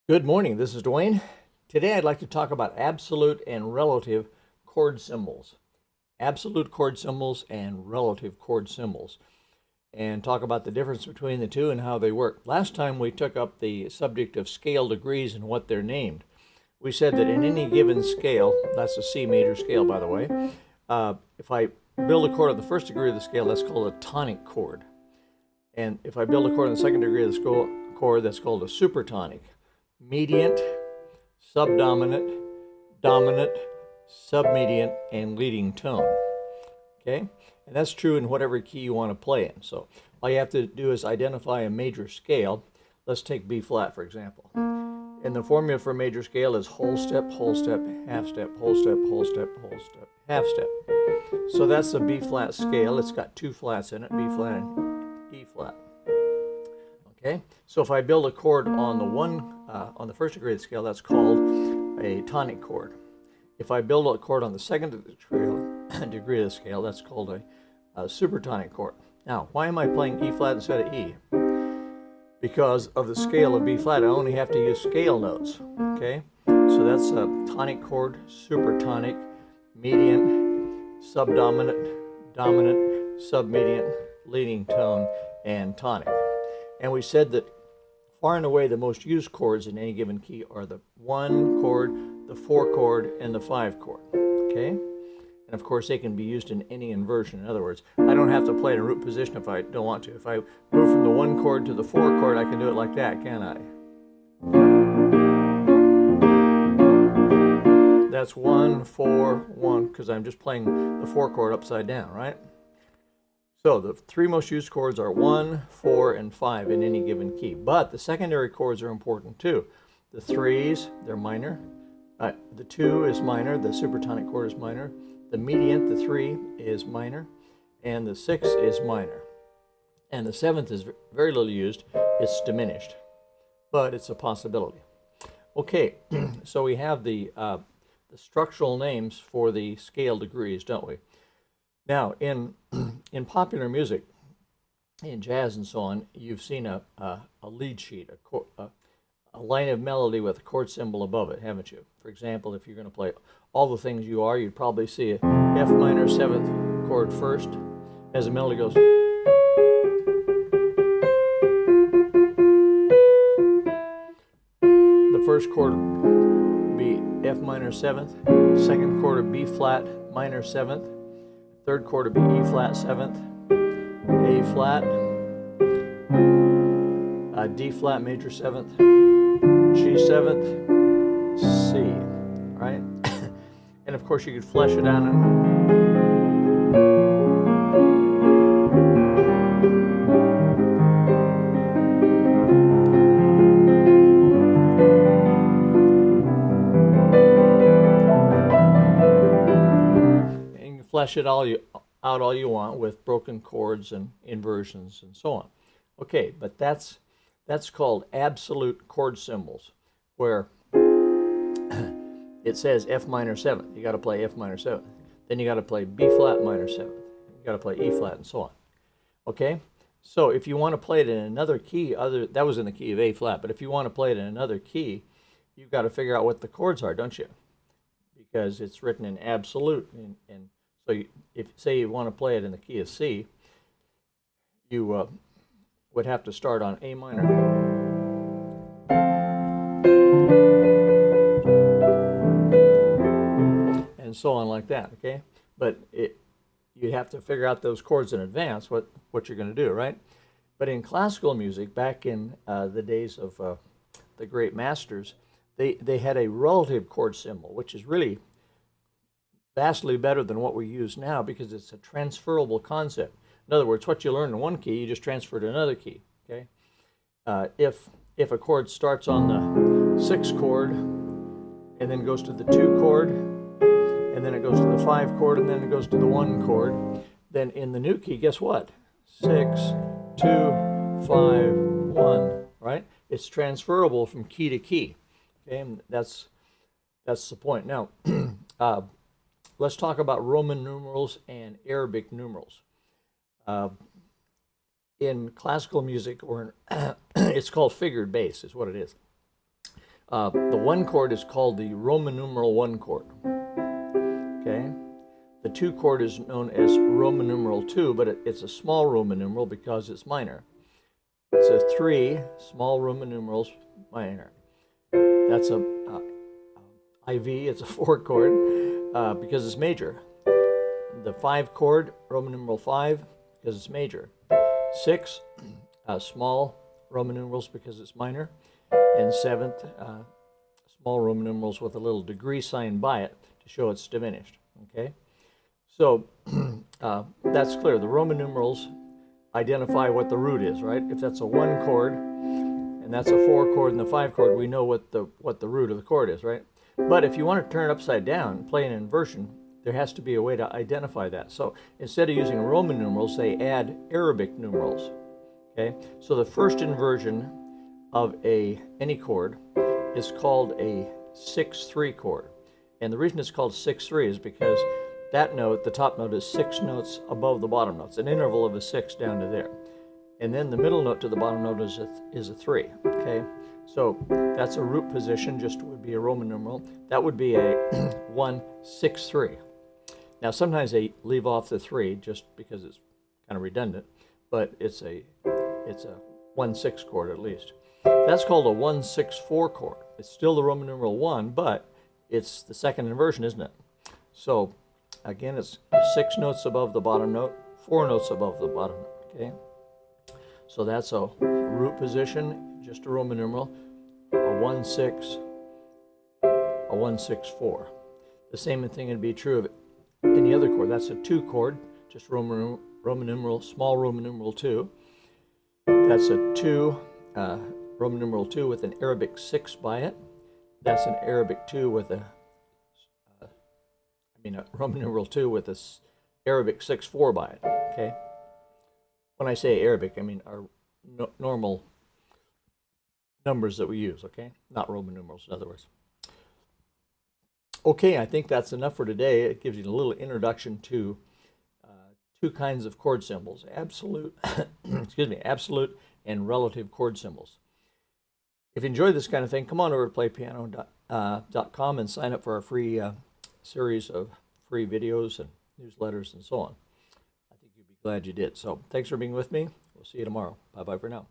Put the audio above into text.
Good morning, this is Dwayne. Today I'd like to talk about absolute and relative chord symbols. Absolute chord symbols and relative chord symbols. And talk about the difference between the two and how they work. Last time we took up the subject of scale degrees and what they're named. We said that in any given scale, that's a C major scale by the way, if I build a chord on the first degree of the scale, that's called a tonic chord. And if I build a chord on the second degree of the chord, that's called a supertonic. Mediant, subdominant, dominant, submediant, and leading tone. Okay? And that's true in whatever key you want to play in. So all you have to do is identify a major scale. Let's take B flat, for example. And the formula for a major scale is whole step, half step, whole step, whole step, whole step, half step. So that's a B flat scale. It's got two flats in it, B flat and E flat. Okay, so if I build a chord on the first degree of the scale, that's called a tonic chord. If I build a chord on the second degree of the scale, that's called a supertonic chord. Now, why am I playing E flat instead of E? Because of the scale of B flat, I only have to use scale notes. Okay, so that's a tonic chord, supertonic, mediant, subdominant, dominant, submediant, leading tone, and tonic. And we said that far and away the most used chords in any given key are the 1 chord, the 4 chord, and the 5 chord. Okay? And of course they can be used in any inversion. In other words, I don't have to play in a root position if I don't want to. If I move from the 1 chord to the 4 chord, I can do it like that, can't I? That's 1, 4, 1, because I'm just playing the 4 chord upside down, right? So the three most used chords are 1, 4, and 5 in any given key. But the secondary chords are important too. The 3s, they're minor. The 2 is minor. The supertonic chord is minor. The mediant, the 3, is minor. And the 6 is minor. And the 7th is very little used. It's diminished. But it's a possibility. Okay, so we have the structural names for the scale degrees, don't we? Now, in popular music, in jazz and so on, you've seen a lead sheet, a line of melody with a chord symbol above it, haven't you? For example, if you're going to play All the Things You Are, you'd probably see a F minor 7th chord first, as the melody goes. The first chord would be F minor 7th, second chord would B flat minor 7th, third chord would be E flat 7th, A flat, D flat major 7th, G 7th, C, right? And of course you could flesh it out flesh it out all you want with broken chords and inversions and so on. Okay, but that's called absolute chord symbols, where it says F minor 7th. You got to play F minor 7th. Then you got to play B flat minor 7th. You got to play E flat and so on. Okay, so if you want to play it in another key, that was in the key of A flat, but if you want to play it in another key, you've got to figure out what the chords are, don't you? Because it's written in absolute, and so if say you want to play it in the key of C, you would have to start on A minor. And so on like that, okay? But you'd have to figure out those chords in advance, what you're going to do, right? But in classical music, back in the days of the great masters, they had a relative chord symbol, which is really vastly better than what we use now because it's a transferable concept. In other words, what you learn in one key, you just transfer to another key. Okay, if a chord starts on the 6 chord and then goes to the 2 chord and then it goes to the 5 chord and then it goes to the 1 chord, then in the new key, guess what? 6, 2, 5, 1. Right? It's transferable from key to key. Okay, and that's the point. Now. Let's talk about Roman numerals and Arabic numerals. In classical music, or it's called figured bass, is what it is. The 1 chord is called the Roman numeral 1 chord. Okay? The 2 chord is known as Roman numeral 2, but it's a small Roman numeral because it's minor. It's a 3, small Roman numerals, minor. That's a IV, it's a 4 chord because it's major. The 5 chord, Roman numeral 5, because it's major. 6, small Roman numerals because it's minor. And 7th, small Roman numerals with a little degree sign by it to show it's diminished. Okay? So that's clear. The Roman numerals identify what the root is, right? If that's a 1 chord and that's a 4 chord and the 5 chord, we know what the root of the chord is, right? But if you want to turn it upside down, play an inversion, there has to be a way to identify that. So instead of using Roman numerals, they add Arabic numerals. Okay? So the first inversion of any chord is called a 6/3 chord. And the reason it's called 6/3 is because that note, the top note, is 6 notes above the bottom notes, an interval of a 6 down to there. And then the middle note to the bottom note is a 3, okay? So that's a root position, just would be a Roman numeral. That would be a 1/6/3. Now sometimes they leave off the 3 just because it's kind of redundant, but it's a 1/6 chord at least. That's called a 1/6/4 chord. It's still the Roman numeral 1, but it's the second inversion, isn't it? So again, it's 6 notes above the bottom note, 4 notes above the bottom note, okay? So that's a root position, just a Roman numeral, a 1/6, a 1/6/4. The same thing would be true of any other chord. That's a 2 chord, just Roman numeral, small Roman numeral 2. That's a 2, Roman numeral 2 with an Arabic 6 by it. That's an Arabic 2 with a Roman numeral 2 with a Arabic 6/4 by it, okay? When I say Arabic, I mean our normal numbers that we use, okay? Not Roman numerals, in other words. Okay, I think that's enough for today. It gives you a little introduction to 2 kinds of chord symbols, absolute, absolute and relative chord symbols. If you enjoy this kind of thing, come on over to playpiano.com and sign up for our free series of free videos and newsletters and so on. I think you'd be glad you did. So thanks for being with me. We'll see you tomorrow. Bye-bye for now.